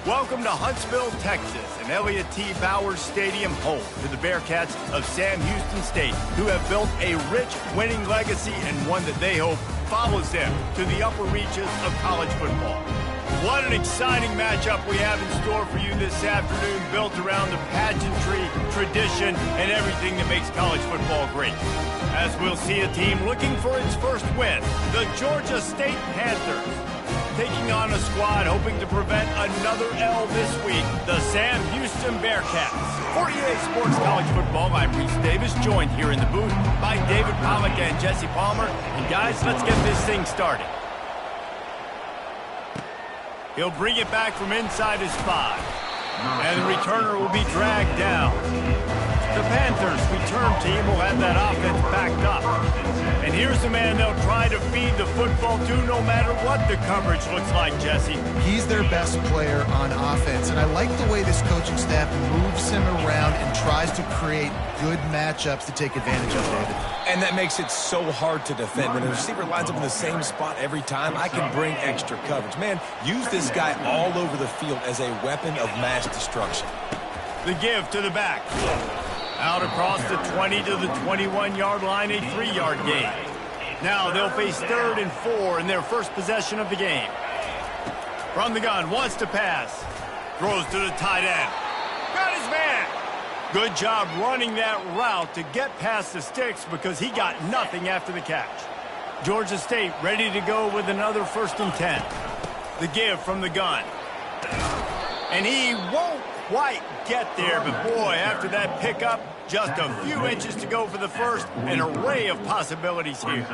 Welcome to Huntsville, Texas, and Elliott T. Bowers Stadium, home to the Bearcats of Sam Houston State, who have built a rich winning legacy and one that they hope follows them to the upper reaches of college football. What an exciting matchup we have in store for you this afternoon, built around the pageantry, tradition, and everything that makes college football great. As we'll see a team looking for its first win, the Georgia State Panthers, taking on a squad hoping to prevent another L this week, the Sam Houston Bearcats. For EA Sports College Football, I'm Reese Davis, joined here in the booth by David Pollack and Jesse Palmer. And guys, let's get this thing started. He'll bring it back from inside his 5. And the returner will be dragged down. The Panthers return team will have that offense backed up. And here's the man they'll try to feed the football to no matter what the coverage looks like, Jesse. He's their best player on offense, and I like the way this coaching staff moves him around and tries to create good matchups to take advantage of, David. And that makes it so hard to defend. When a receiver lines up in the same spot every time, I can bring extra coverage. Man, use this guy all over the field as a weapon of mass destruction. The give to the back. Out across the 20 to the 21-yard line, a 3-yard gain. Now they'll face 3rd and 4 in their first possession of the game. From the gun, wants to pass. Throws to the tight end. Got his man. Good job running that route to get past the sticks because he got nothing after the catch. Georgia State ready to go with another 1st and 10. The give from the gun. And he won't quite get there, but boy, after that pickup, just a few inches to go for the first, an array of possibilities here.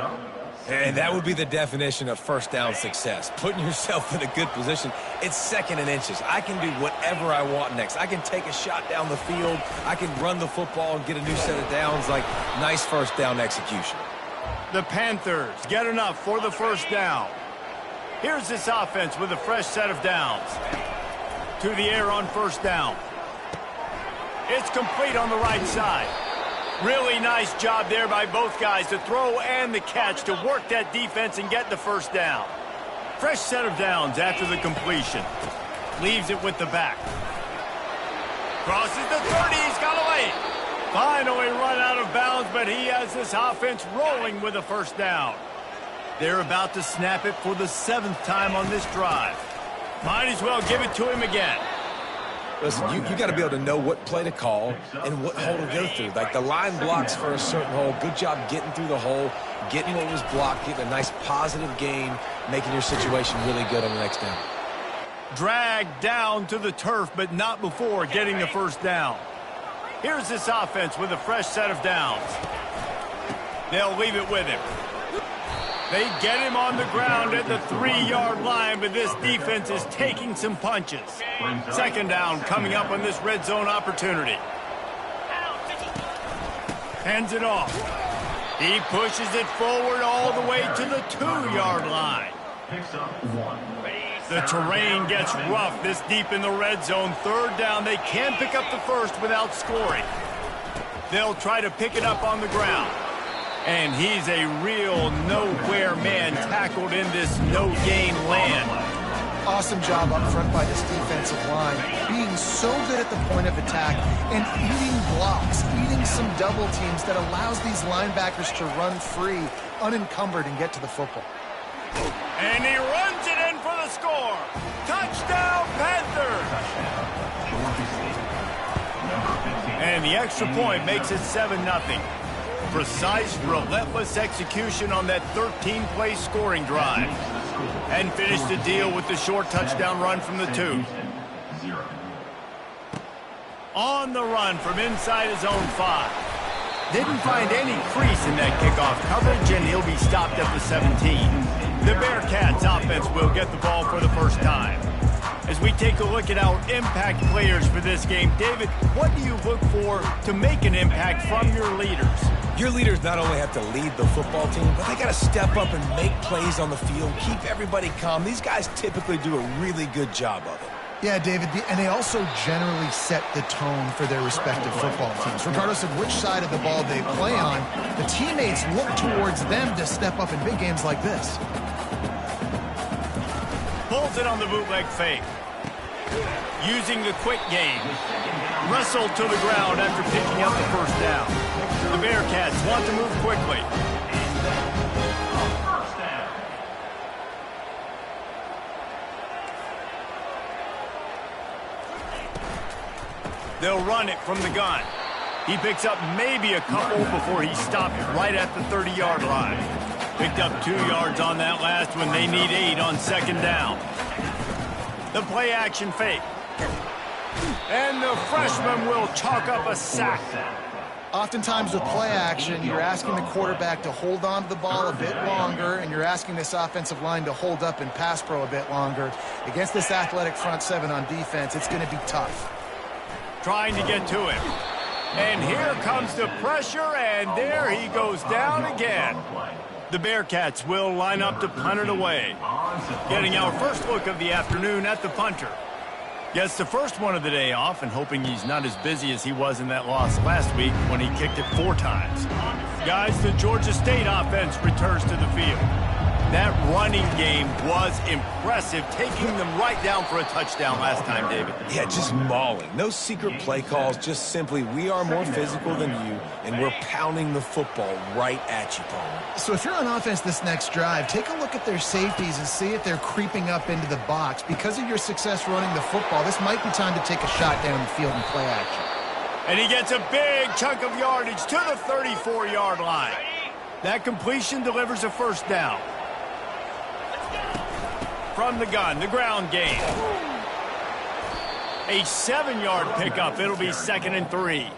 And that would be the definition of first down success. Putting yourself in a good position. It's 2nd and inches. I can do whatever I want next. I can take a shot down the field. I can run the football and get a new set of downs. Like, nice first down execution. The Panthers get enough for the first down. Here's this offense with a fresh set of downs. To the air on first down. It's complete on the right side. Really nice job there by both guys to throw and the catch to work that defense and get the first down. Fresh set of downs after the completion. Leaves it with the back. Crosses the 30, he's got away. Finally run out of bounds, but he has this offense rolling with a first down. They're about to snap it for the 7th time on this drive. Might as well give it to him again. Listen, you got to be able to know what play to call and what hole to go through. Like, the line blocks for a certain hole. Good job getting through the hole, getting what was blocked, getting a nice positive gain, making your situation really good on the next down. Dragged down to the turf, but not before getting the first down. Here's this offense with a fresh set of downs. They'll leave it with him. They get him on the ground at the 3-yard line, but this defense is taking some punches. 2nd down coming up on this red zone opportunity. Hands it off. He pushes it forward all the way to the 2-yard line. The terrain gets rough this deep in the red zone. 3rd down, they can pick up the first without scoring. They'll try to pick it up on the ground. And he's a real nowhere man tackled in this no-gain land. Awesome job up front by this defensive line, being so good at the point of attack and eating blocks, eating some double teams that allows these linebackers to run free, unencumbered, and get to the football. And he runs it in for the score. Touchdown, Panthers! And the extra point makes it 7-0. Precise, relentless execution on that 13-play scoring drive. And finished the deal with the short touchdown run from the 2. On the run from inside his own 5. Didn't find any crease in that kickoff coverage, and he'll be stopped at the 17. The Bearcats offense will get the ball for the first time. As we take a look at our impact players for this game, David, what do you look for to make an impact from your leaders? Your leaders not only have to lead the football team, but they got to step up and make plays on the field, keep everybody calm. These guys typically do a really good job of it. Yeah, David, and they also generally set the tone for their respective football teams. Regardless of which side of the ball they play on, the teammates look towards them to step up in big games like this. Pulls it on the bootleg fake. Using the quick game. Wrestled to the ground after picking up the first down. The Bearcats want to move quickly. They'll run it from the gun. He picks up maybe a couple before he stopped right at the 30-yard line. Picked up 2 yards on that last one. They need 8 on second down. The play action fake. And the freshman will chalk up a sack. Oftentimes with play action, you're asking the quarterback to hold on to the ball a bit longer, and you're asking this offensive line to hold up in pass pro a bit longer. Against this athletic front seven on defense, it's going to be tough. Trying to get to him. And here comes the pressure, and there he goes down again. The Bearcats will line up to punt it away. Getting our first look of the afternoon at the punter. Gets the first one of the day off and hoping he's not as busy as he was in that loss last week when he kicked it 4 times. Guys, the Georgia State offense returns to the field. That running game was impressive, taking them right down for a touchdown last time, David. Yeah, just mauling. No secret play calls, just simply we are more physical than you, and we're pounding the football right at you, Palmer. So if you're on offense this next drive, take a look at their safeties and see if they're creeping up into the box. Because of your success running the football, this might be time to take a shot down the field and play action. And he gets a big chunk of yardage to the 34-yard line. That completion delivers a first down. From the gun, the ground game. A 7-yard pickup. It'll be 2nd and 3.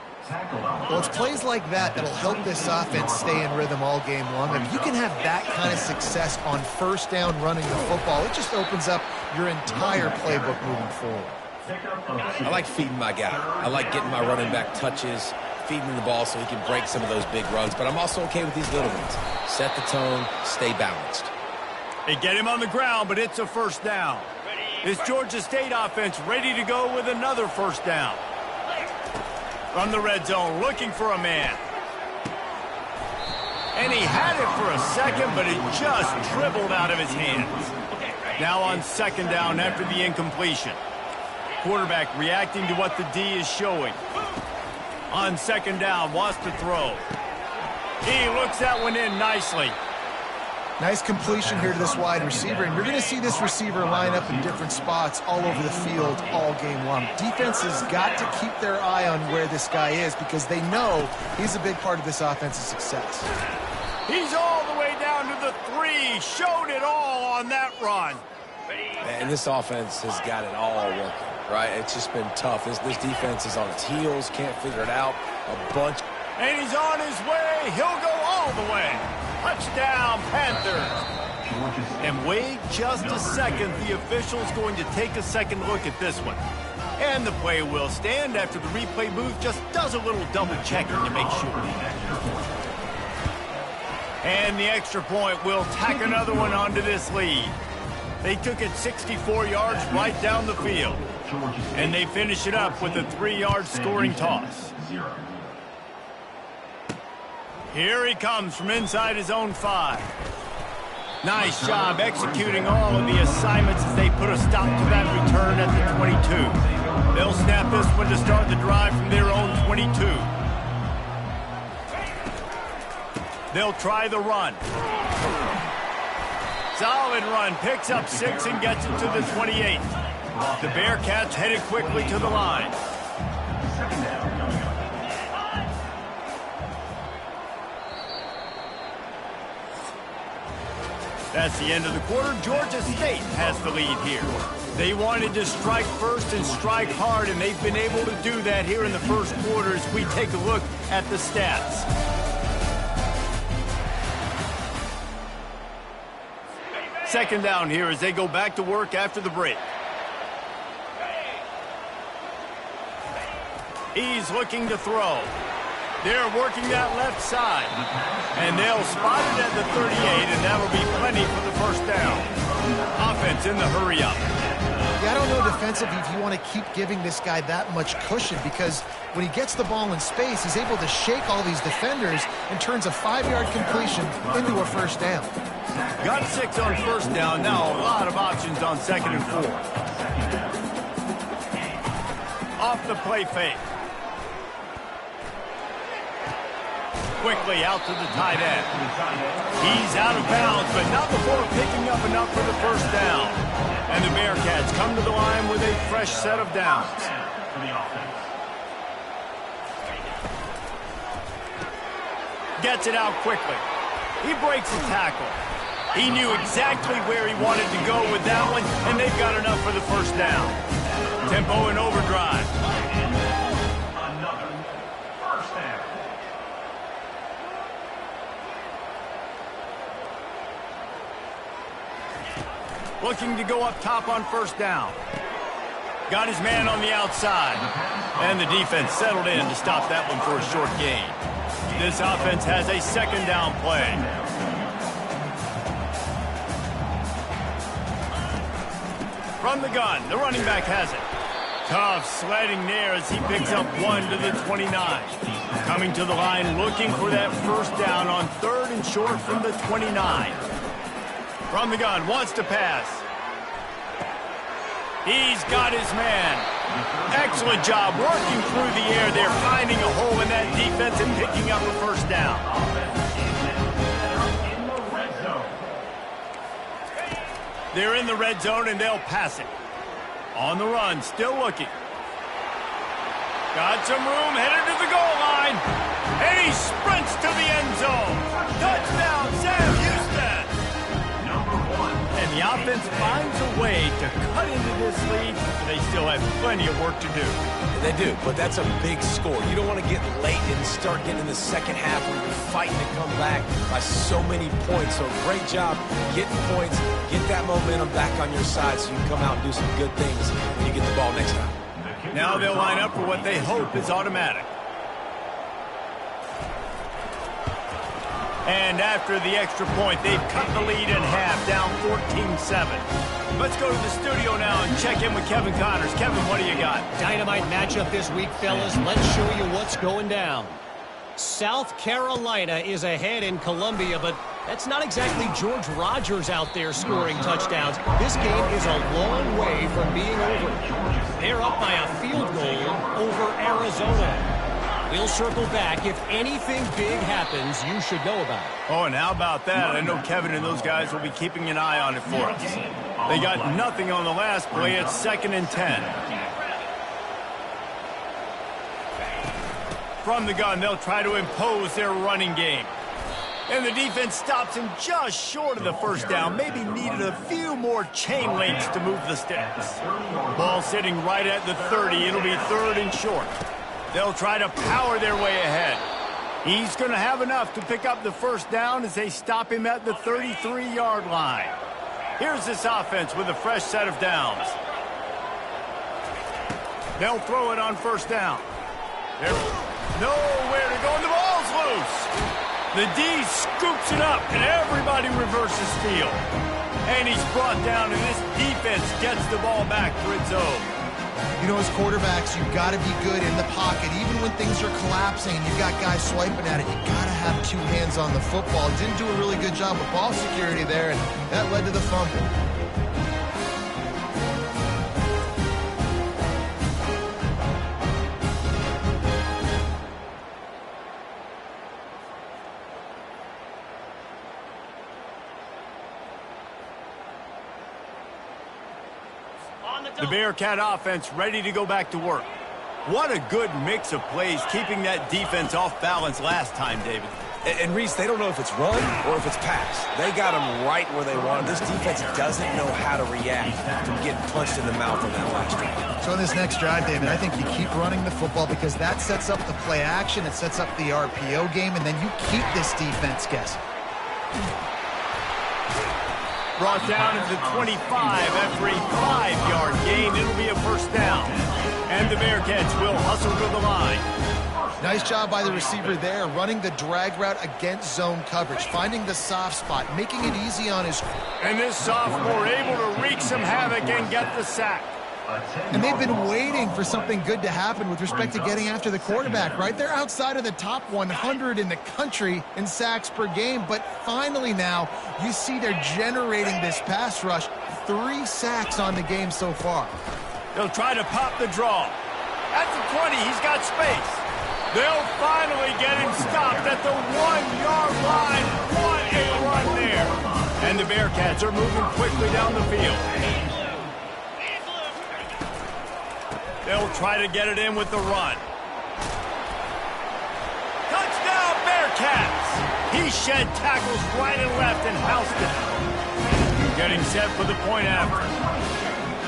Well, it's plays like that that'll help this offense stay in rhythm all game long. If you can have that kind of success on first down running the football, it just opens up your entire playbook moving forward. I like feeding my guy. I like getting my running back touches, feeding him the ball so he can break some of those big runs. But I'm also okay with these little ones. Set the tone, stay balanced. They get him on the ground, but it's a first down. This Georgia State offense ready to go with another first down. From the red zone, looking for a man. And he had it for a second, but it just dribbled out of his hands. Now on second down after the incompletion. Quarterback reacting to what the D is showing. On second down, wants to throw. He looks that one in nicely. Nice completion here to this wide receiver, and you're going to see this receiver line up in different spots all over the field all game long. Defense has got to keep their eye on where this guy is because they know he's a big part of this offense's success. He's all the way down to the 3. Showed it all on that run. And this offense has got it all working, right? It's just been tough. This defense is on its heels, can't figure it out. A bunch. And he's on his way. He'll go all the way. Touchdown, Panthers. And wait just a second. The official's going to take a second look at this one. And the play will stand after the replay booth just does a little double checking to make sure. And the extra point will tack another one onto this lead. They took it 64 yards right down the field. And they finish it up with a 3-yard scoring toss. Here he comes from inside his own 5. Nice job executing all of the assignments as they put a stop to that return at the 22. They'll snap this one to start the drive from their own 22. They'll try the run. Solid run, picks up 6 and gets it to the 28. The Bearcats headed quickly to the line. That's the end of the quarter. Georgia State has the lead here. They wanted to strike first and strike hard, and they've been able to do that here in the first quarter as we take a look at the stats. Second down here as they go back to work after the break. He's looking to throw. They're working that left side. And they'll spot it at the 38, and that'll be plenty for the first down. Offense in the hurry up. Yeah, I don't know defensively if you want to keep giving this guy that much cushion because when he gets the ball in space, he's able to shake all these defenders and turns a 5-yard completion into a first down. Got 6 on first down. Now a lot of options on second and 4. off the play fake. Quickly out to the tight end. He's out of bounds, but not before picking up enough for the first down. And the Bearcats come to the line with a fresh set of downs. Gets it out quickly. He breaks the tackle. He knew exactly where he wanted to go with that one, and they've got enough for the first down. Tempo and overdrive. Looking to go up top on first down. Got his man on the outside. And the defense settled in to stop that one for a short gain. This offense has a second down play. From the gun, the running back has it. Tough sledding there as he picks up 1 to the 29. Coming to the line looking for that first down on 3rd and short from the 29. From the gun, wants to pass. He's got his man. Excellent job working through the air there, finding a hole in that defense and picking up a first down. They're in the red zone, and they'll pass it. On the run, still looking. Got some room, headed to the goal line. And he sprints to the end zone. Touchdown, Sam Houston. And the offense finds a way to cut into this lead. They still have plenty of work to do. They do, but that's a big score. You don't want to get late and start getting in the second half where you're fighting to come back by so many points. So great job getting points, get that momentum back on your side so you can come out and do some good things when you get the ball next time. Now they'll line up for what they hope is automatic. And after the extra point, they've cut the lead in half, down 14-7. Let's go to the studio now and check in with Kevin Connors. Kevin, what do you got? Dynamite matchup this week, fellas. Let's show you what's going down. South Carolina is ahead in Columbia, but that's not exactly George Rogers out there scoring touchdowns. This game is a long way from being over. They're up by a field goal over Arizona. We'll circle back. If anything big happens, you should know about it. Oh, and how about that? I know Kevin and those guys will be keeping an eye on it for us. They got nothing on the last play. It's 2nd and 10. From the gun, they'll try to impose their running game. And the defense stops him just short of the first down. Maybe needed a few more chain links to move the sticks. Ball sitting right at the 30. It'll be 3rd and short. They'll try to power their way ahead. He's going to have enough to pick up the first down as they stop him at the 33-yard line. Here's this offense with a fresh set of downs. They'll throw it on first down. There's nowhere to go, and the ball's loose. The D scoops it up, and everybody reverses field. And he's brought down, and this defense gets the ball back for its own. You know, as quarterbacks, you've got to be good in the pocket. Even when things are collapsing and you've got guys swiping at it, you've got to have 2 hands on the football. Didn't do a really good job with ball security there, and that led to the fumble. The Bearcat offense ready to go back to work. What a good mix of plays, keeping that defense off balance last time, David. And Reese, they don't know if it's run or if it's pass. They got them right where they want them. This defense doesn't know how to react from getting punched in the mouth on that last drive. So in this next drive, David, I think you keep running the football because that sets up the play action, it sets up the RPO game, and then you keep this defense guessing. Brought down at the 25 after a 5-yard gain. It'll be a first down. And the Bearcats will hustle to the line. Nice job by the receiver there, running the drag route against zone coverage, finding the soft spot, making it easy on his... And this sophomore able to wreak some havoc and get the sack. And they've been waiting for something good to happen with respect to getting after the quarterback, right? They're outside of the top 100 in the country in sacks per game, but finally now you see they're generating this pass rush. 3 sacks on the game so far. They'll try to pop the draw. At the 20, he's got space. They'll finally get him stopped at the 1-yard line. What a run there. And the Bearcats are moving quickly down the field. They'll try to get it in with the run. Touchdown, Bearcats! He shed tackles right and left and housed it. Getting set for the point after.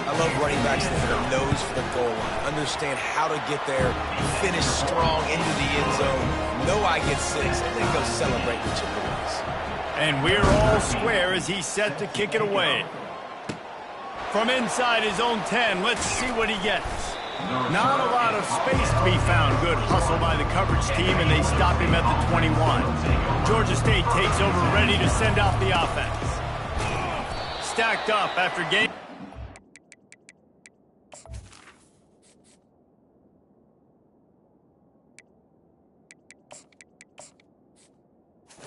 I love running backs that have a nose for the goal line. Understand how to get there, finish strong into the end zone, know I get 6, and then go celebrate with your boys. And we're all square as he's set to kick it away. From inside his own 10, let's see what he gets. Not a lot of space to be found. Good hustle by the coverage team, and they stop him at the 21. Georgia State takes over, ready to send out the offense. Stacked up after game.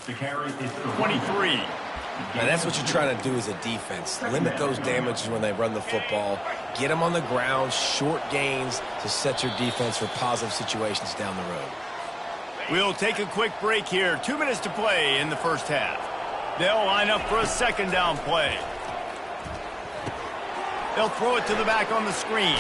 The carry is 23. Now that's what you're trying to do as a defense. Limit those damages when they run the football. Get them on the ground, short gains to set your defense for positive situations down the road. We'll take a quick break here. 2 minutes to play in the first half. They'll line up for a second down play. They'll throw it to the back on the screen.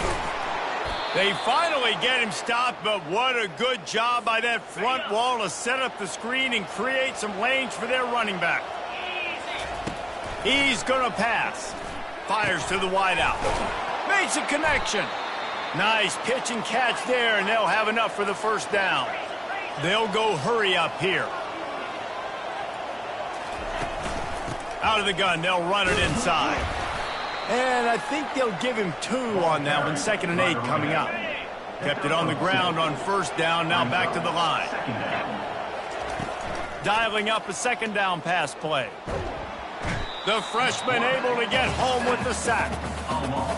They finally get him stopped, but what a good job by that front wall to set up the screen and create some lanes for their running back. He's going to pass. Fires to the wideout. Makes a connection. Nice pitch and catch there, and they'll have enough for the first down. They'll go hurry up here. Out of the gun, they'll run it inside. And I think they'll give him 2 on that one. 2nd and 8 coming up. Kept it on the ground on first down, now back to the line. Dialing up a second down pass play. The freshman able to get home with the sack.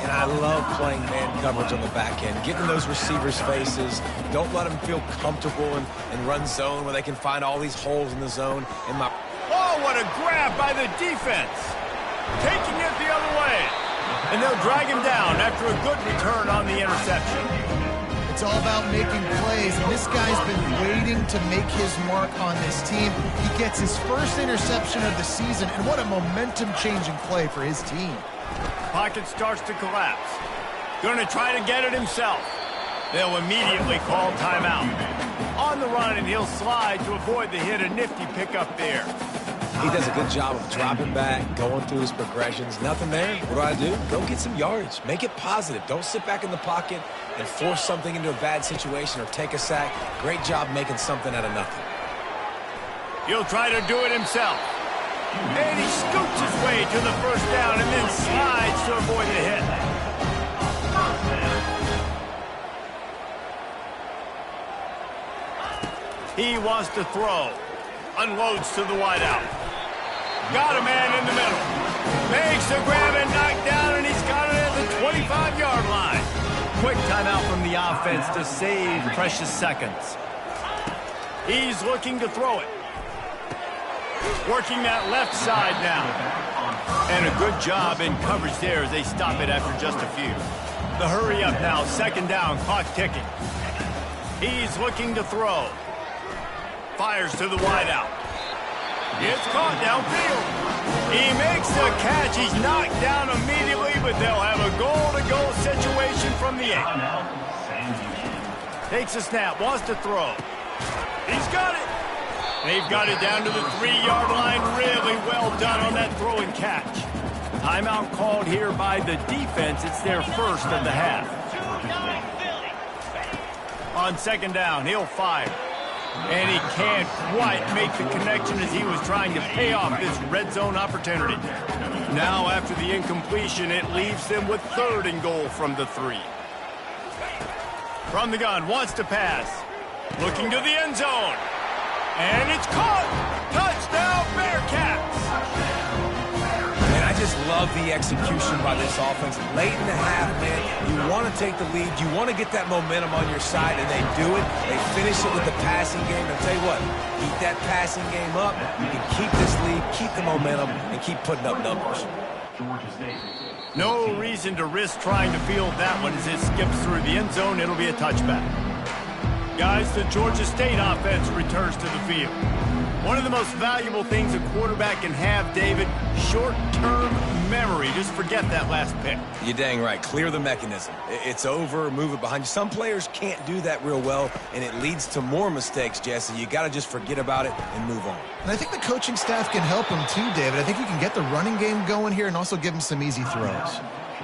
And I love playing man coverage on the back end. Getting those receivers' faces. Don't let them feel comfortable and run zone where they can find all these holes in the zone. Oh, what a grab by the defense. Taking it the other way. And they'll drag him down after a good return on the interception. It's all about making plays, and this guy's been waiting to make his mark on this team. He gets his first interception of the season, and what a momentum-changing play for his team. Pocket starts to collapse. Going to try to get it himself. They'll immediately call timeout. On the run, and he'll slide to avoid the hit. A nifty pickup there. He does a good job of dropping back, going through his progressions. Nothing there. What do? Go get some yardage. Make it positive. Don't sit back in the pocket and force something into a bad situation or take a sack. Great job making something out of nothing. He'll try to do it himself. And he scoots his way to the first down and then slides to avoid the hit. He wants to throw. Unloads to the wideout. Got a man in the middle. Makes the grab and knocked down, and he's got it at the 25-yard line. Quick timeout from the offense to save precious seconds. He's looking to throw it. Working that left side now. And a good job in coverage there as they stop it after just a few. The hurry up now, second down, clock ticking. He's looking to throw. Fires to the wideout. It's caught downfield. He makes the catch. He's knocked down immediately, but they'll have a goal-to-goal situation from the 8. Takes a snap, wants to throw. He's got it. They've got it down to the 3-yard line. Really well done on that throw and catch. Timeout called here by the defense. It's their first of the half. On second down, he'll fire. And he can't quite make the connection as he was trying to pay off this red zone opportunity. Now, after the incompletion, it leaves them with 3rd and goal from the 3. From the gun, wants to pass. Looking to the end zone. And it's caught! Touchdown, Bearcats! And I just love the execution by this offense. Late in the half, man, you want to take the lead. You want to get that momentum on your side, and they do it. They finish it with the passing game. And I'll tell you what, keep that passing game up. You can keep this lead, keep the momentum, and keep putting up numbers. Georgia State. No reason to risk trying to field that one as it skips through the end zone. It'll be a touchback. Guys, the Georgia State offense returns to the field. One of the most valuable things a quarterback can have, David, short-term memory. Just forget that last pick. You're dang right. Clear the mechanism. It's over, move it behind you. Some players can't do that real well, and it leads to more mistakes, Jesse. You got to just forget about it and move on. And I think the coaching staff can help him too, David. I think you can get the running game going here and also give him some easy throws.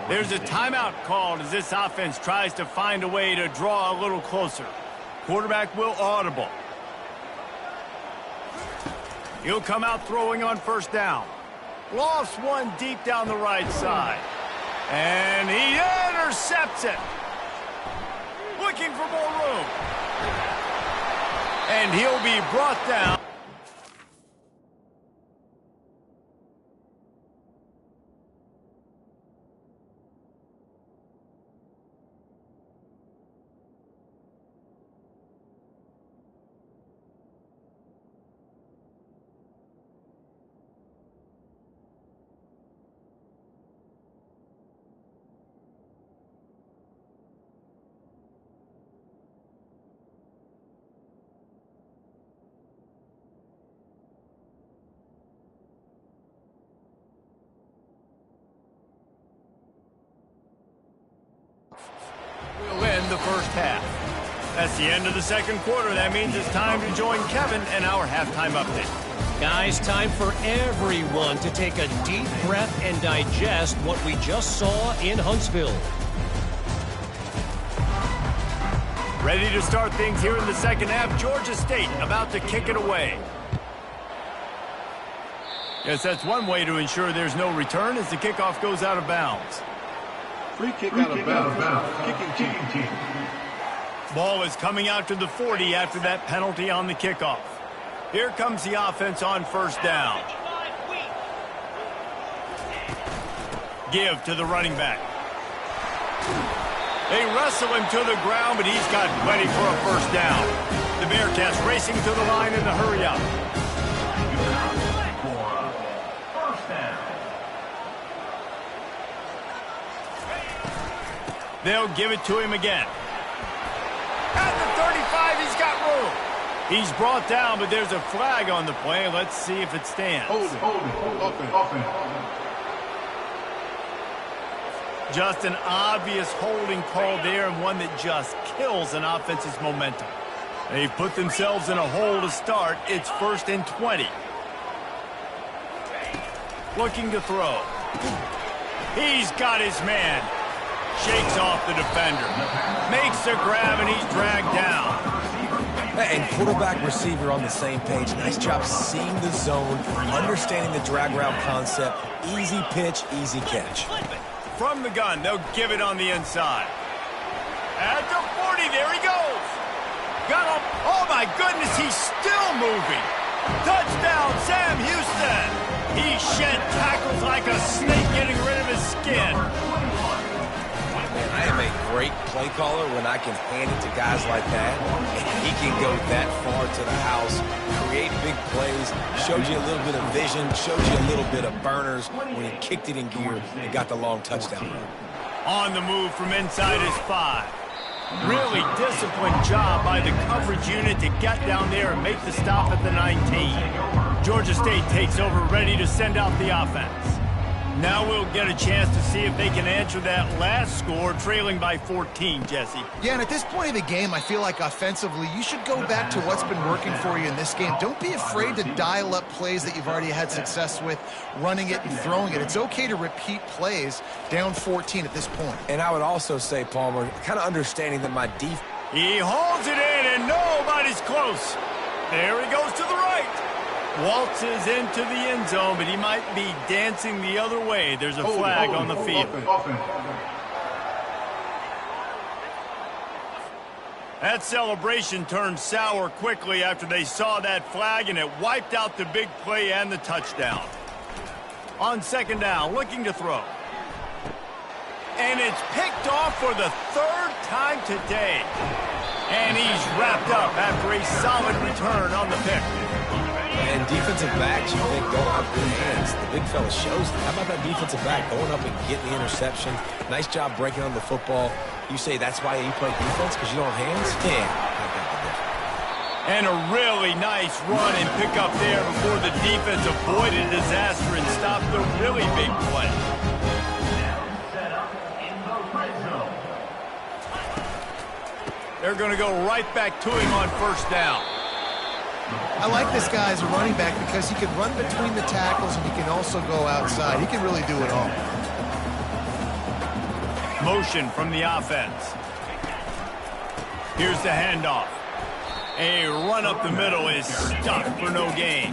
There's a timeout called as this offense tries to find a way to draw a little closer. Quarterback will audible. He'll come out throwing on first down. Lost one deep down the right side. And he intercepts it. Looking for more room. And he'll be brought down. We'll end the first half. That's the end of the second quarter. That means it's time to join Kevin and our halftime update. Guys, time for everyone to take a deep breath and digest what we just saw in Huntsville. Ready to start things here in the second half. Georgia State about to kick it away. Yes, that's one way to ensure there's no return as the kickoff goes out of bounds. Free kick out of bounds. Kicking team. Ball is coming out to the 40 after that penalty on the kickoff. Here comes the offense on first down. Give to the running back. They wrestle him to the ground, but he's got plenty for a first down. The Bearcats racing to the line in the hurry up. They'll give it to him again. At the 35, he's got room. He's brought down, but there's a flag on the play. Let's see if it stands. Hold it. Offense. Just an obvious holding call there, and one that just kills an offense's momentum. They've put themselves in a hole to start. It's 1st and 20. Looking to throw. He's got his man. Shakes off the defender. Makes the grab, and he's dragged down. And quarterback receiver on the same page. Nice job seeing the zone, understanding the drag route concept. Easy pitch, easy catch. From the gun, they'll give it on the inside. At the 40, there he goes. Got him. Oh, my goodness, he's still moving. Touchdown, Sam Houston. He shed tackles like a snake getting rid of his skin. I am a great play caller when I can hand it to guys like that. And he can go that far to the house, create big plays, showed you a little bit of vision, showed you a little bit of burners when he kicked it in gear and got the long touchdown. On the move from inside his 5. Really disciplined job by the coverage unit to get down there and make the stop at the 19. Georgia State takes over, ready to send out the offense. Now we'll get a chance to see if they can answer that last score, trailing by 14, Jesse. Yeah, and at this point of the game, I feel like offensively, you should go back to what's been working for you in this game. Don't be afraid to dial up plays that you've already had success with, running it and throwing it. It's okay to repeat plays down 14 at this point. And I would also say, Palmer, kind of understanding that my defense... He holds it in, and nobody's close. There he goes to the right. Waltzes into the end zone, but he might be dancing the other way. There's a flag on the field. That celebration turned sour quickly after they saw that flag, and it wiped out the big play and the touchdown. On second down, looking to throw. And it's picked off for the 3rd time today. And he's wrapped up after a solid return on the pick. And defensive backs, you think, don't have good hands. The big fella shows them. How about that defensive back going up and getting the interception? Nice job breaking on the football. You say that's why you play defense, because you don't have hands? Yeah, I got the difference. And a really nice run and pick up there before the defense avoided a disaster and stopped the really big play. They're going to go right back to him on first down. I like this guy as a running back because he can run between the tackles and he can also go outside. He can really do it all. Motion from the offense. Here's the handoff. A run up the middle is stuck for no gain.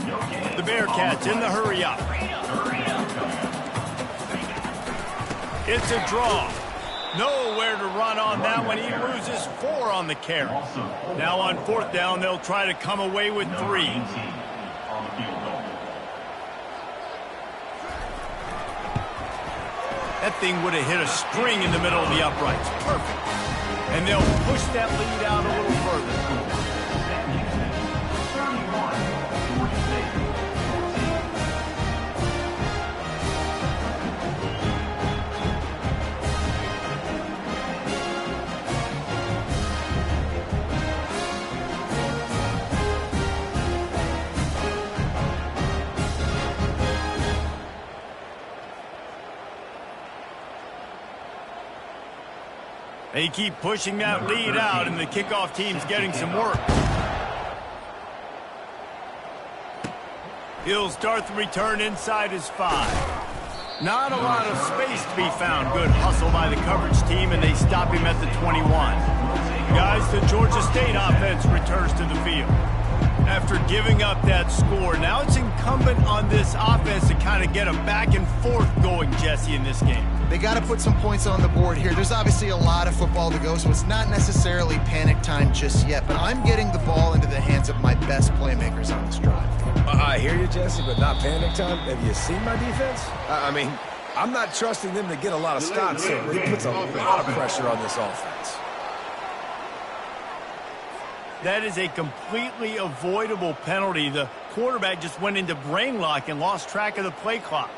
The Bearcats in the hurry up. It's a draw. Nowhere to run on that one. He loses 4 on the carry. Now on fourth down, they'll try to come away with 3. That thing would have hit a string in the middle of the uprights. Perfect. And they'll push that lead out a little further. They keep pushing that lead out, and the kickoff team's getting some work. He'll start the return inside his 5. Not a lot of space to be found. Good hustle by the coverage team, and they stop him at the 21. Guys, the Georgia State offense returns to the field. After giving up that score, now it's incumbent on this offense to kind of get a back and forth going, Jesse, in this game. They got to put some points on the board here. There's obviously a lot of football to go, so it's not necessarily panic time just yet, but I'm getting the ball into the hands of my best playmakers on this drive. I hear you, Jesse, but not panic time. Have you seen my defense? I mean, I'm not trusting them to get a lot of stops, so it puts a lot of pressure on this offense. That is a completely avoidable penalty. The quarterback just went into brain lock and lost track of the play clock.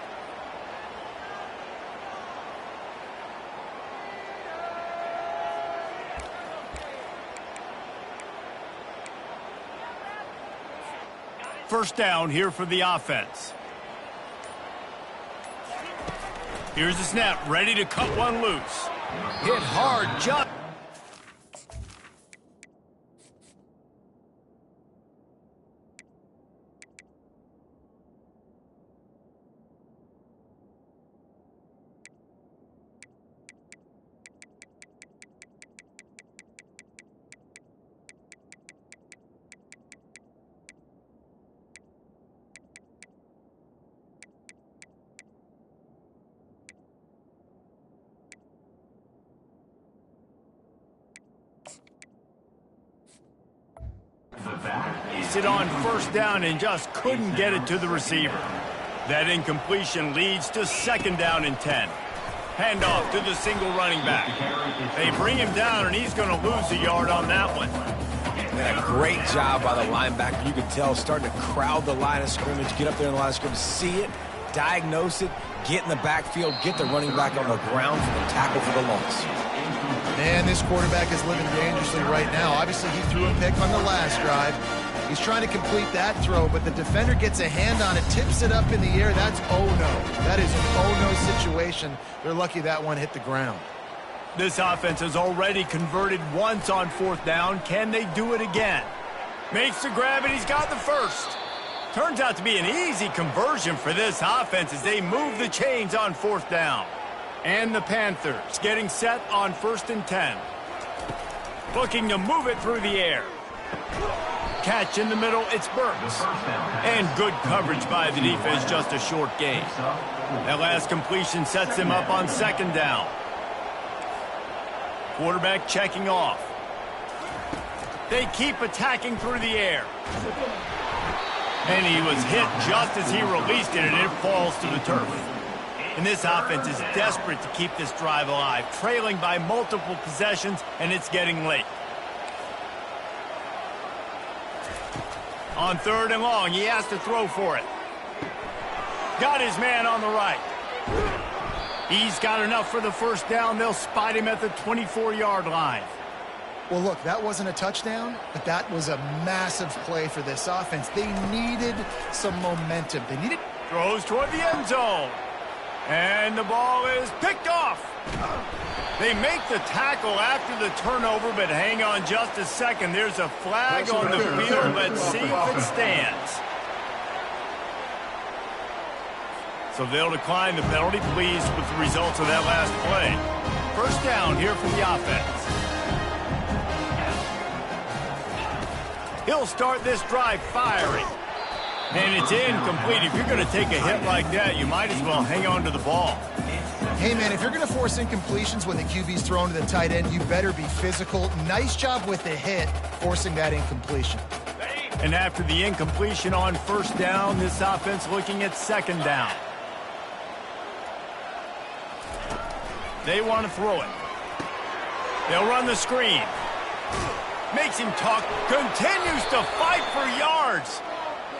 First down here for the offense. Here's the snap, ready to cut one loose. Hit hard, just. It on first down and just couldn't get it to the receiver. That incompletion leads to second down and 10. Handoff to the single running back. They bring him down, and he's going to lose a yard on that one. And a great job by the linebacker. You could tell starting to crowd the line of scrimmage, get up there in the line of scrimmage, see it, diagnose it, get in the backfield, get the running back on the ground for the tackle for the loss. Man, this quarterback is living dangerously right now. Obviously, he threw a pick on the last drive. He's trying to complete that throw, but the defender gets a hand on it, tips it up in the air. That's oh-no. That is an oh-no situation. They're lucky that one hit the ground. This offense has already converted once on fourth down. Can they do it again? Makes the grab, and he's got the first. Turns out to be an easy conversion for this offense as they move the chains on fourth down. And the Panthers getting set on 1st and 10. Looking to move it through the air. Catch in the middle, it's Burks. And good coverage by the defense, just a short gain. That last completion sets him up on second down. Quarterback checking off. They keep attacking through the air. And he was hit just as he released it, and it falls to the turf. And this offense is desperate to keep this drive alive, trailing by multiple possessions, and it's getting late. On 3rd and long, he has to throw for it. Got his man on the right. He's got enough for the first down. They'll spot him at the 24-yard line. Well, look, that wasn't a touchdown, but that was a massive play for this offense. They needed some momentum. They needed... Throws toward the end zone. And the ball is picked off. They make the tackle after the turnover, but hang on just a second. There's a flag on the field. Let's see if it stands. So they'll decline the penalty. Pleased with the results of that last play. First down here for the offense. He'll start this drive firing. And it's incomplete. If you're going to take a hit like that, you might as well hang on to the ball. Hey, man, if you're going to force incompletions when the QB's thrown to the tight end, you better be physical. Nice job with the hit, forcing that incompletion. And after the incompletion on first down, this offense looking at second down. They want to throw it. They'll run the screen. Makes him talk. Continues to fight for yards.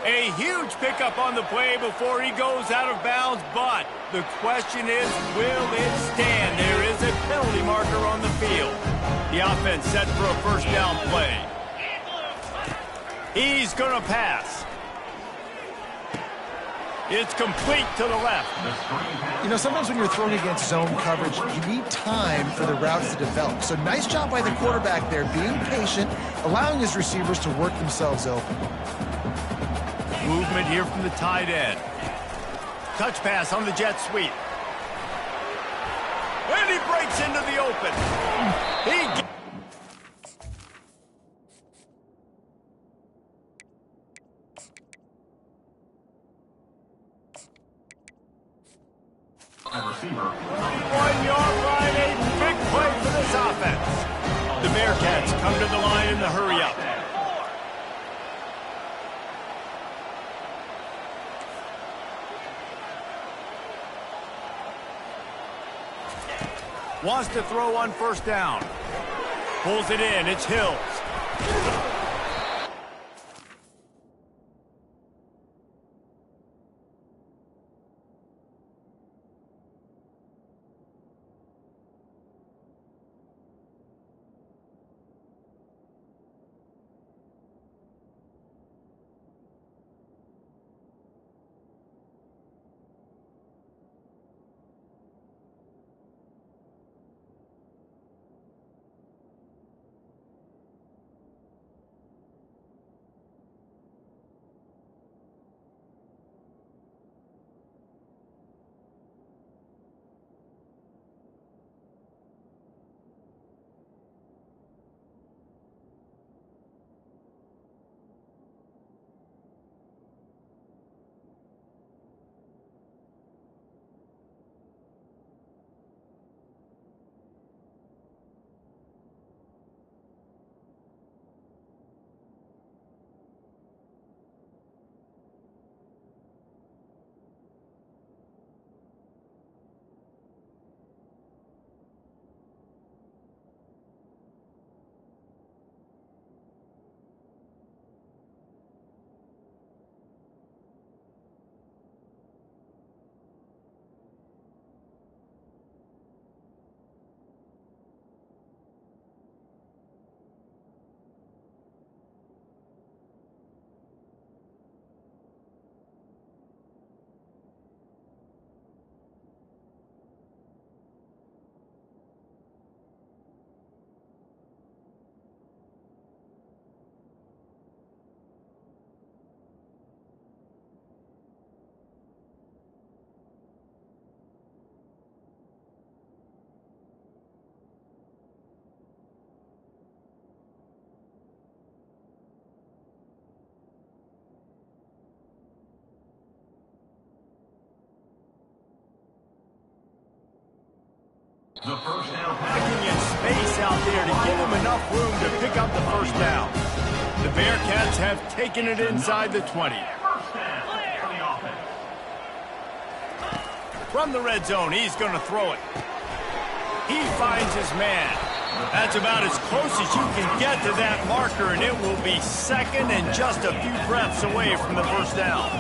A huge pickup on the play before he goes out of bounds, but the question is, will it stand? There is a penalty marker on the field. The offense set for a first down play. He's going to pass. It's complete to the left. You know, sometimes when you're throwing against zone coverage, you need time for the routes to develop. So nice job by the quarterback there, being patient, allowing his receivers to work themselves open. Movement here from the tight end. Touch pass on the jet sweep. And he breaks into the open. Receiver. 1-yard line, a big play for this offense. The Bearcats come to the line in the hurry up. Wants to throw on first down. Pulls it in. It's Hills. The first down Packing in space out there to give him enough room to pick up the first down. The Bearcats have taken it inside the 20. From the red zone, he's going to throw it. He finds his man. That's about as close as you can get to that marker, and it will be second and just a few breaths away from the first down.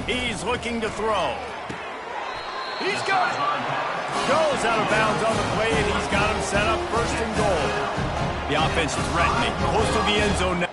He's looking to throw. He's got it. Goes out of bounds on the play, and he's got him set up first and goal. The offense threatening, close to the end zone now.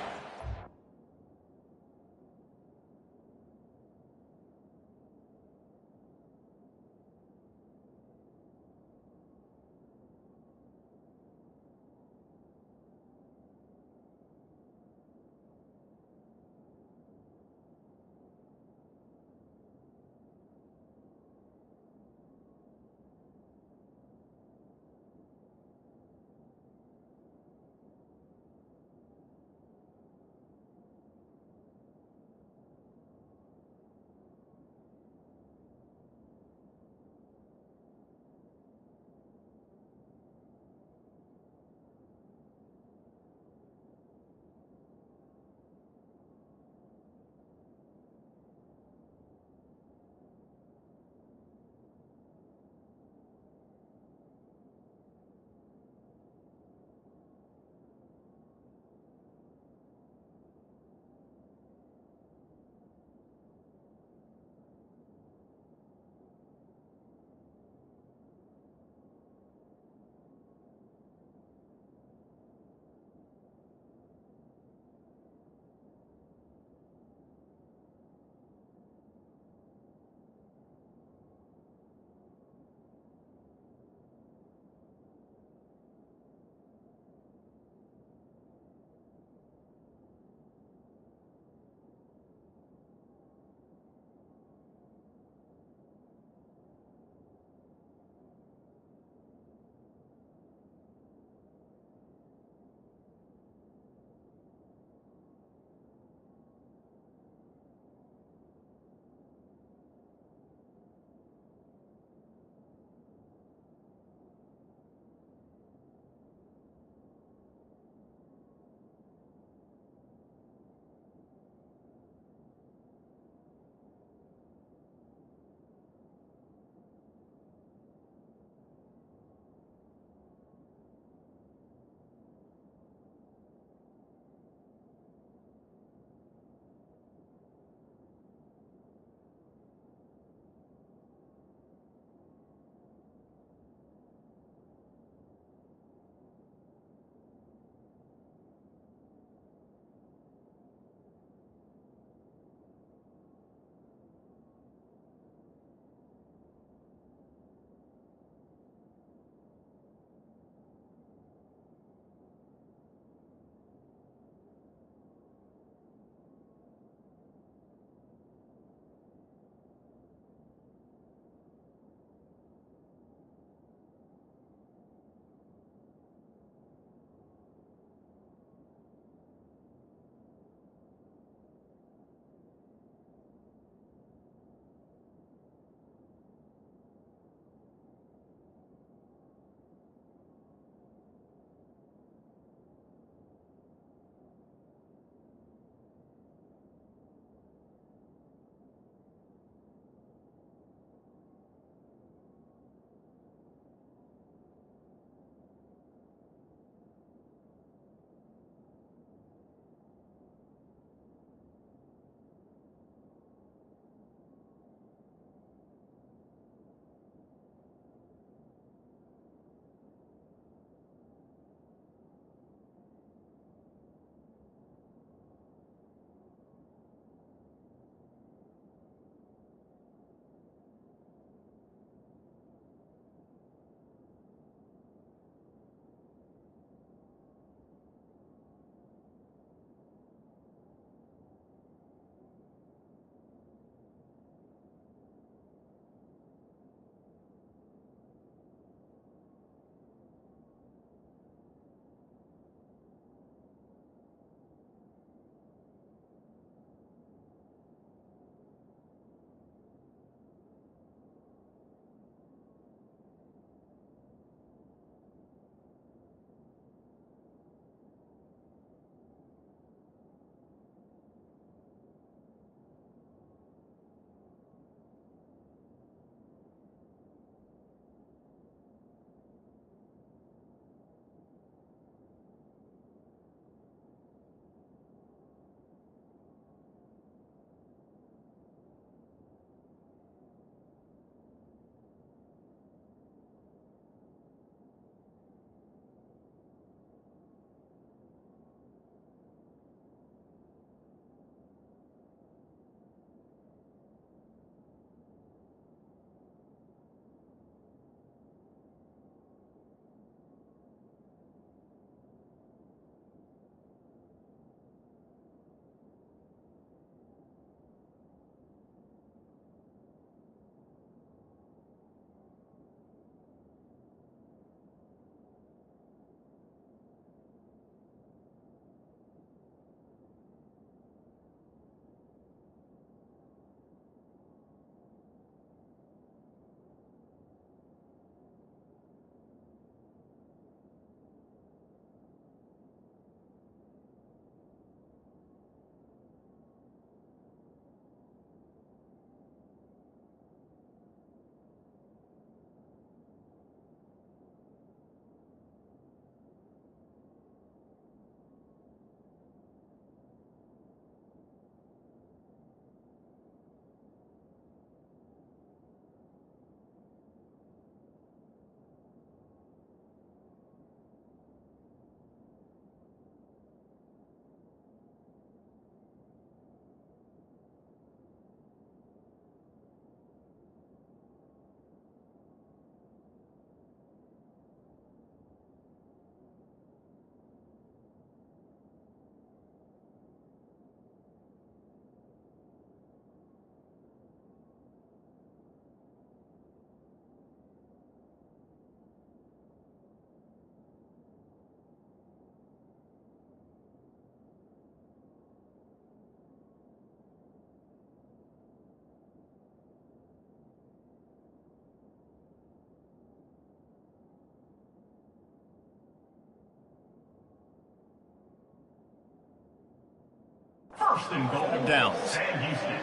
First and goal. Downs. Sam Houston.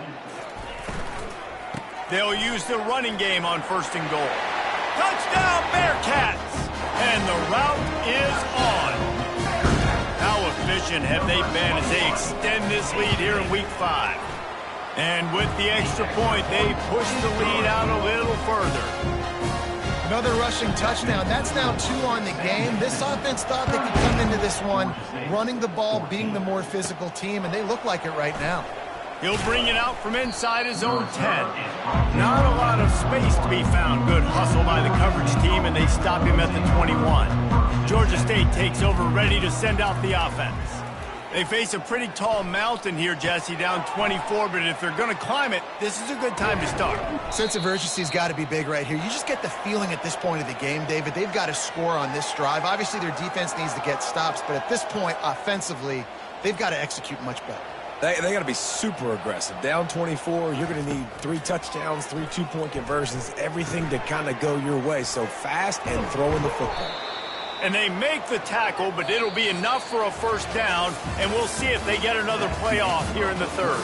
They'll use the running game on first and goal. Touchdown, Bearcats! And the route is on. How efficient have they been as they extend this lead here in Week 5? And with the extra point, they push the lead out a little further. Another rushing touchdown. That's now 2 on the game. This offense thought they could come into this one running the ball, being the more physical team, and they look like it right now. He'll bring it out from inside his own 10. Not a lot of space to be found. Good hustle by the coverage team, and they stop him at the 21. Georgia State takes over, ready to send out the offense. They face a pretty tall mountain here, Jesse, down 24, but if they're going to climb it, this is a good time to start. Sense of urgency's got to be big right here. You just get the feeling at this point of the game, David, they've got to score on this drive. Obviously, their defense needs to get stops, but at this point, offensively, they've got to execute much better. They got to be super aggressive. Down 24, you're going to need 3 touchdowns, 3 two-point conversions, everything to kind of go your way. So fast and throwing the football. And they make the tackle, but it'll be enough for a first down, and we'll see if they get another playoff here in the third.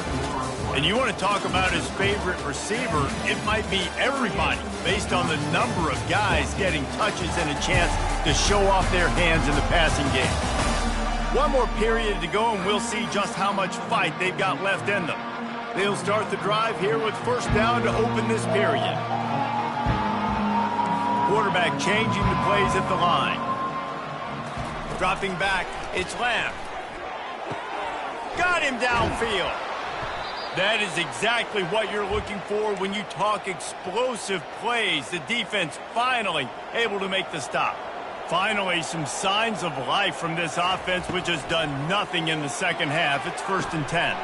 And you want to talk about his favorite receiver, it might be everybody, based on the number of guys getting touches and a chance to show off their hands in the passing game. One more period to go, and we'll see just how much fight they've got left in them. They'll start the drive here with first down to open this period. Quarterback changing the plays at the line. Dropping back, it's Lamb. Got him downfield. That is exactly what you're looking for when you talk explosive plays. The defense finally able to make the stop. Finally, some signs of life from this offense, which has done nothing in the second half. It's first and 10.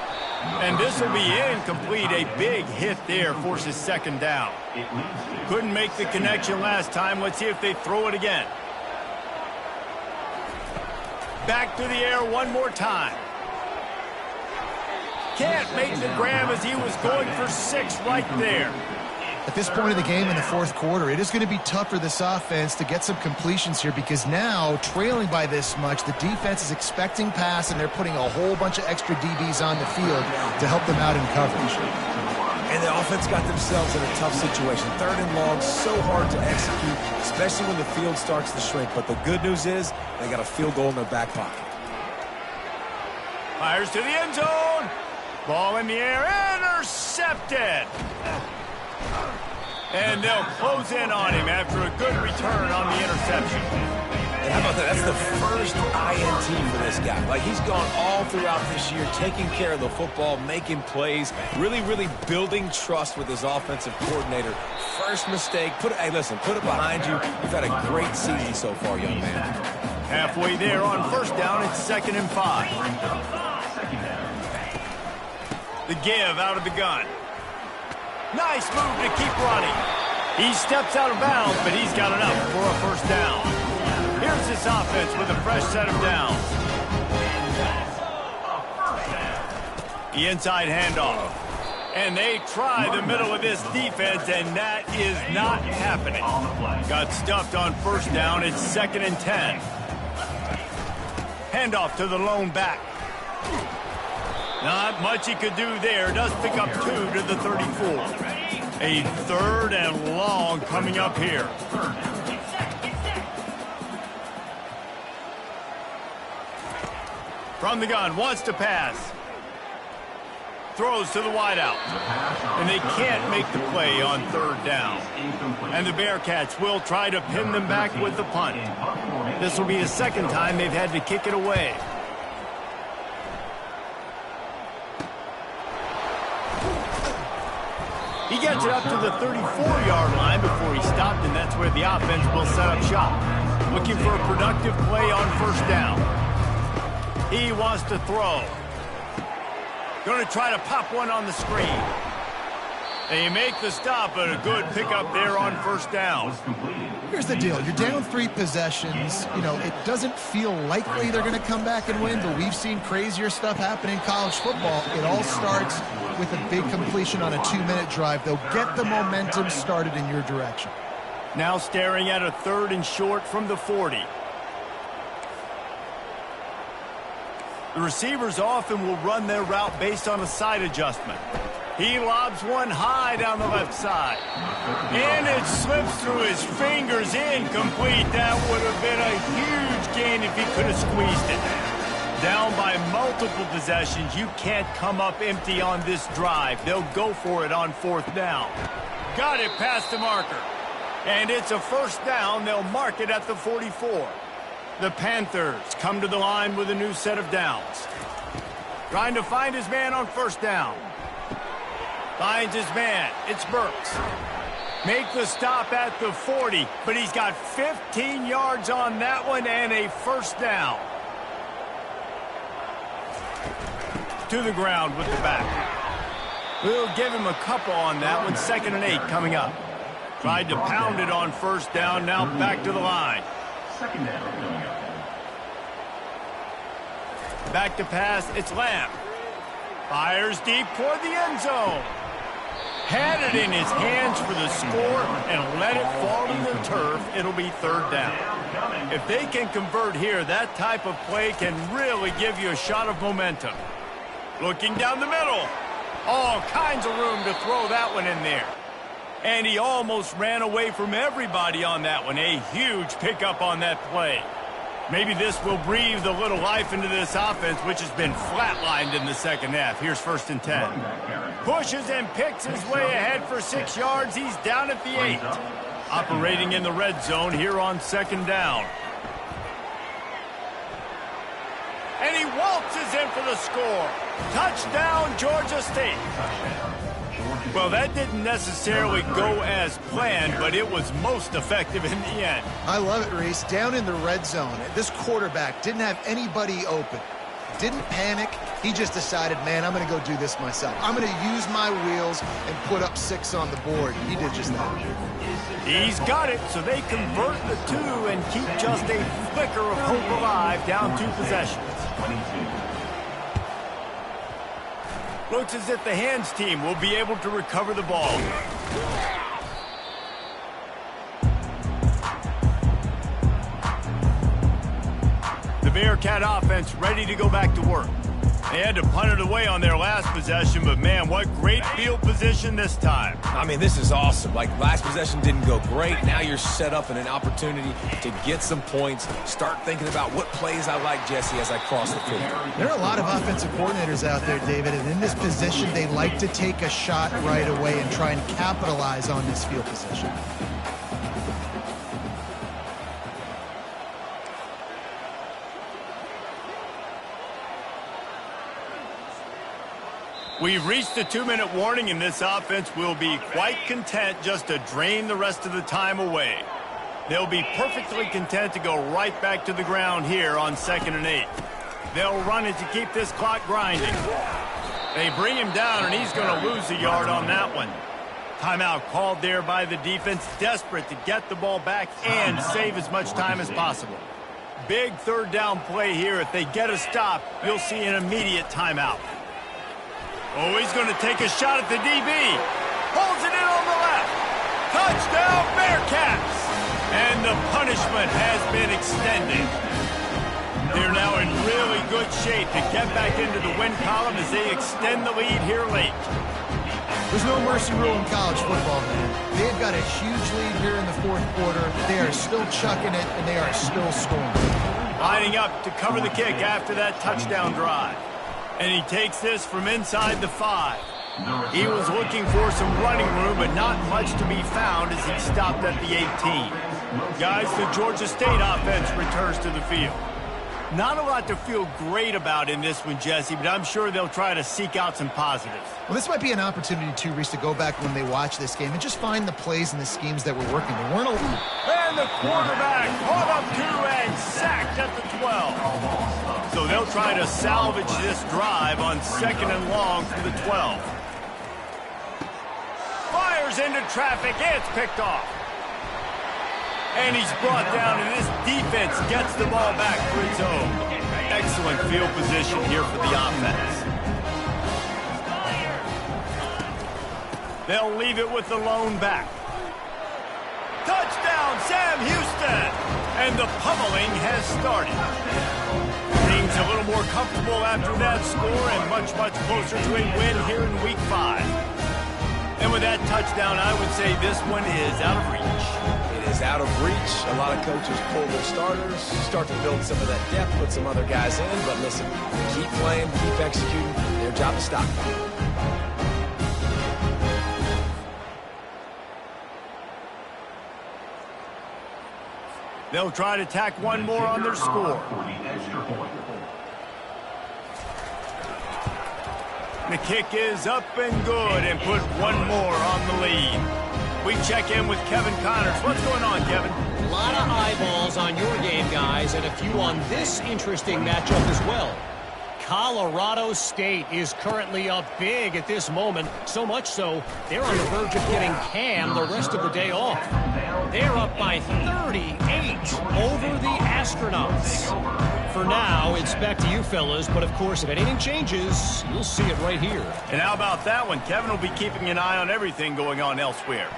And this will be incomplete. A big hit there forces second down. Couldn't make the connection last time. Let's see if they throw it again. Back to the air one more time. Can't make the grab as he was going for 6 right there. At this point of the game in the fourth quarter, it is going to be tough for this offense to get some completions here because now, trailing by this much, the defense is expecting pass, and they're putting a whole bunch of extra DBs on the field to help them out in coverage. And the offense got themselves in a tough situation. Third and long, so hard to execute, especially when the field starts to shrink. But the good news is they got a field goal in their back pocket. Fires to the end zone. Ball in the air, intercepted. And they'll close in on him after a good return on the interception. And how about that? That's the first INT for this guy. Like, he's gone all throughout this year, taking care of the football, making plays, really, really building trust with his offensive coordinator. First mistake, hey, listen, put it behind you. You've had a great season so far, young man. Halfway there on first down, it's 2nd and 5. The give out of the gun. Nice move to keep running. He steps out of bounds, but he's got enough for a first down. Here's this offense with a fresh set of downs. The inside handoff. And they try the middle of this defense, and that is not happening. Got stuffed on first down. It's 2nd and 10. Handoff to the lone back. Not much he could do there. Does pick up 2 to the 34. A 3rd and long coming up here. From the gun, wants to pass. Throws to the wideout. And they can't make the play on 3rd down. And the Bearcats will try to pin them back with the punt. This will be the 2nd time they've had to kick it away. He gets it up to the 34-yard line before he stopped, and that's where the offense will set up shop. Looking for a productive play on first down. He wants to throw. Going to try to pop one on the screen. They make the stop, but a good pickup there on first down. Here's the deal. You're down 3 possessions. You know, it doesn't feel likely they're going to come back and win, but we've seen crazier stuff happen in college football. It all starts with a big completion on a 2-minute drive. They'll get the momentum started in your direction. Now staring at a 3rd and short from the 40. The receivers often will run their route based on a side adjustment. He lobs one high down the left side. And it slips through his fingers, incomplete. That would have been a huge gain if he could have squeezed it. Down by multiple possessions, you can't come up empty on this drive. They'll go for it on 4th down. Got it past the marker. And it's a 1st down. They'll mark it at the 44. The Panthers come to the line with a new set of downs. Trying to find his man on 1st down. Finds his man. It's Burks. Make the stop at the 40, but he's got 15 yards on that one and a 1st down. To the ground with the back. We'll give him a couple on that one. 2nd and 8 coming up. Tried to pound it on 1st down. Now back to the line. 2nd down coming up. Back to pass. It's Lamb. Fires deep toward the end zone. Had it in his hands for the score and let it fall to the turf. It'll be 3rd down. If they can convert here, that type of play can really give you a shot of momentum. Looking down the middle. All kinds of room to throw that one in there. And he almost ran away from everybody on that one. A huge pickup on that play. Maybe this will breathe a little life into this offense, which has been flatlined in the 2nd half. Here's 1st and 10. Pushes and picks his way ahead for 6 yards. He's down at the 8. Operating in the red zone here on 2nd down. And he waltzes in for the score. Touchdown, Georgia State. Well, that didn't necessarily go as planned, but it was most effective in the end. I love it, Reese. Down in the red zone, this quarterback didn't have anybody open. Didn't panic. He just decided, man, I'm going to go do this myself. I'm going to use my wheels and put up 6 on the board. He did just that. He's got it, so they convert the 2 and keep just a flicker of hope alive down 2 possessions. Looks as if the hands team will be able to recover the ball. The Bearcat offense ready to go back to work. They had to punt it away on their last possession, but man, what great field position this time. I mean, this is awesome. Like, last possession didn't go great. Now you're set up in an opportunity to get some points. Start thinking about what plays I like, Jesse, as I cross the field. There are a lot of offensive coordinators out there, David, and in this position, they like to take a shot right away and try and capitalize on this field position. We've reached the 2-minute warning, and this offense will be quite content just to drain the rest of the time away. They'll be perfectly content to go right back to the ground here on 2nd and 8. They'll run it to keep this clock grinding. They bring him down, and he's going to lose a yard on that one. Timeout called there by the defense, desperate to get the ball back and save as much time as possible. Big 3rd down play here. If they get a stop, you'll see an immediate timeout. Oh, he's going to take a shot at the DB. Holds it in on the left. Touchdown, Bearcats! And the punishment has been extended. They're now in really good shape to get back into the win column as they extend the lead here late. There's no mercy rule in college football, man. They've got a huge lead here in the 4th quarter. They are still chucking it, and they are still scoring. Lining up to cover the kick after that touchdown drive. And he takes this from inside the 5. He was looking for some running room, but not much to be found as he stopped at the 18. Guys, the Georgia State offense returns to the field. Not a lot to feel great about in this one, Jesse, but I'm sure they'll try to seek out some positives. Well, this might be an opportunity, too, Reese, to go back when they watch this game and just find the plays and the schemes that were working. They weren't alone. And the quarterback caught up to and sacked at the 12. So they'll try to salvage this drive on 2nd and long from the 12. Fires into traffic. It's picked off. And he's brought down, and this defense gets the ball back for its own. Excellent field position here for the offense. They'll leave it with the lone back. Touchdown, Sam Houston! And the pummeling has started. Brings a little feel more comfortable after that score and much, much closer to a win here in Week 5. And with that touchdown, I would say this one is out of reach. It is out of reach. A lot of coaches pull their starters, start to build some of that depth, put some other guys in. But listen, keep playing, keep executing. Their job is stop. They'll try to tack one more on their score. The kick is up and good and put one more on the lead. We check in with Kevin Connors. What's going on, Kevin? A lot of eyeballs on your game, guys, and a few on this interesting matchup as well. Colorado State is currently up big at this moment, so much so they're on the verge of getting Cam the rest of the day off. They're up by 38 over the Astronauts. For now, it's back to you fellas, but of course, if anything changes, you'll see it right here. And how about that one? Kevin will be keeping an eye on everything going on elsewhere.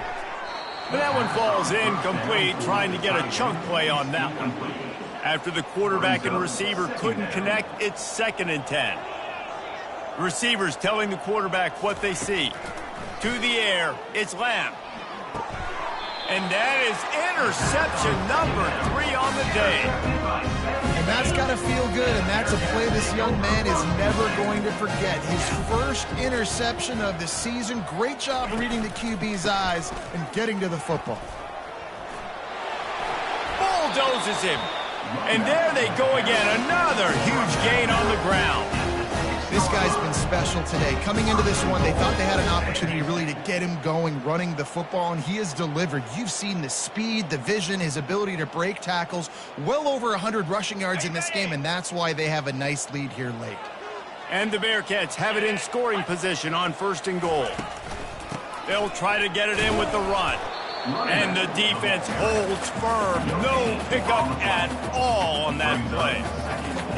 But that one falls incomplete, trying to get a chunk play on that one. After the quarterback and receiver couldn't connect, it's 2nd and 10. Receivers telling the quarterback what they see. To the air, it's Lamb. And that is interception number 3 on the day. And that's got to feel good, and that's a play this young man is never going to forget. His first interception of the season. Great job reading the QB's eyes and getting to the football. Bulldozes him. And there they go again. Another huge gain on the ground. This guy's been special today. Coming into this one, they thought they had an opportunity really to get him going, running the football, and he has delivered. You've seen the speed, the vision, his ability to break tackles. Well over 100 rushing yards in this game, and that's why they have a nice lead here late. And the Bearcats have it in scoring position on 1st and goal. They'll try to get it in with the run. And the defense holds firm. No pickup at all on that play.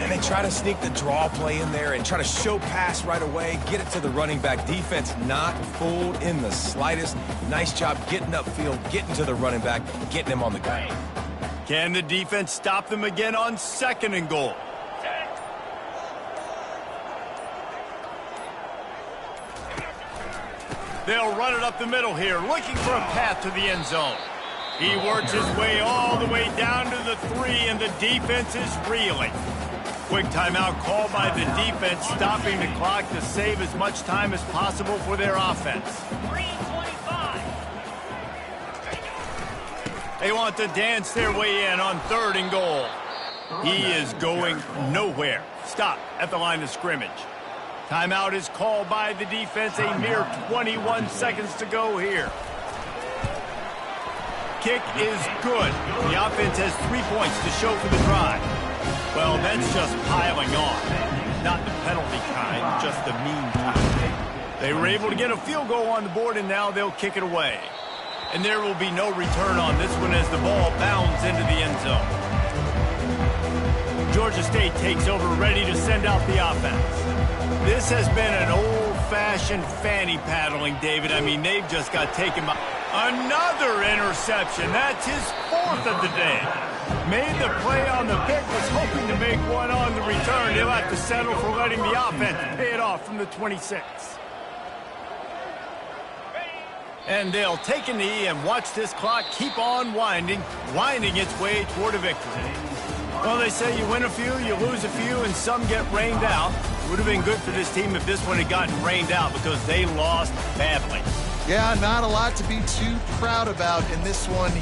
And they try to sneak the draw play in there and try to show pass right away, get it to the running back. Defense not fooled in the slightest. Nice job getting upfield, getting to the running back, getting him on the ground. Can the defense stop them again on 2nd and goal? They'll run it up the middle here, looking for a path to the end zone. He works his way all the way down to the 3, and the defense is reeling. Quick timeout called by the defense, stopping the clock to save as much time as possible for their offense. 3:25. They want to dance their way in on 3rd and goal. He is going nowhere. Stop at the line of scrimmage. Timeout is called by the defense. A mere 21 seconds to go here. Kick is good. The offense has 3 points to show for the drive. Well, that's just piling on. Not the penalty kind, just the mean kind. They were able to get a field goal on the board, and now they'll kick it away. And there will be no return on this one as the ball bounds into the end zone. Georgia State takes over, ready to send out the offense. This has been an old-fashioned fanny paddling, David. I mean, they've just got taken by another interception. That's his 4th of the day. Made the play on the pick, was hoping to make one on the return. They'll have to settle for letting the offense pay it off from the 26. And they'll take a knee and watch this clock keep on winding its way toward a victory. Well, they say you win a few, you lose a few, and some get rained out. It would have been good for this team if this one had gotten rained out because they lost badly. Yeah, not a lot to be too proud about in this one.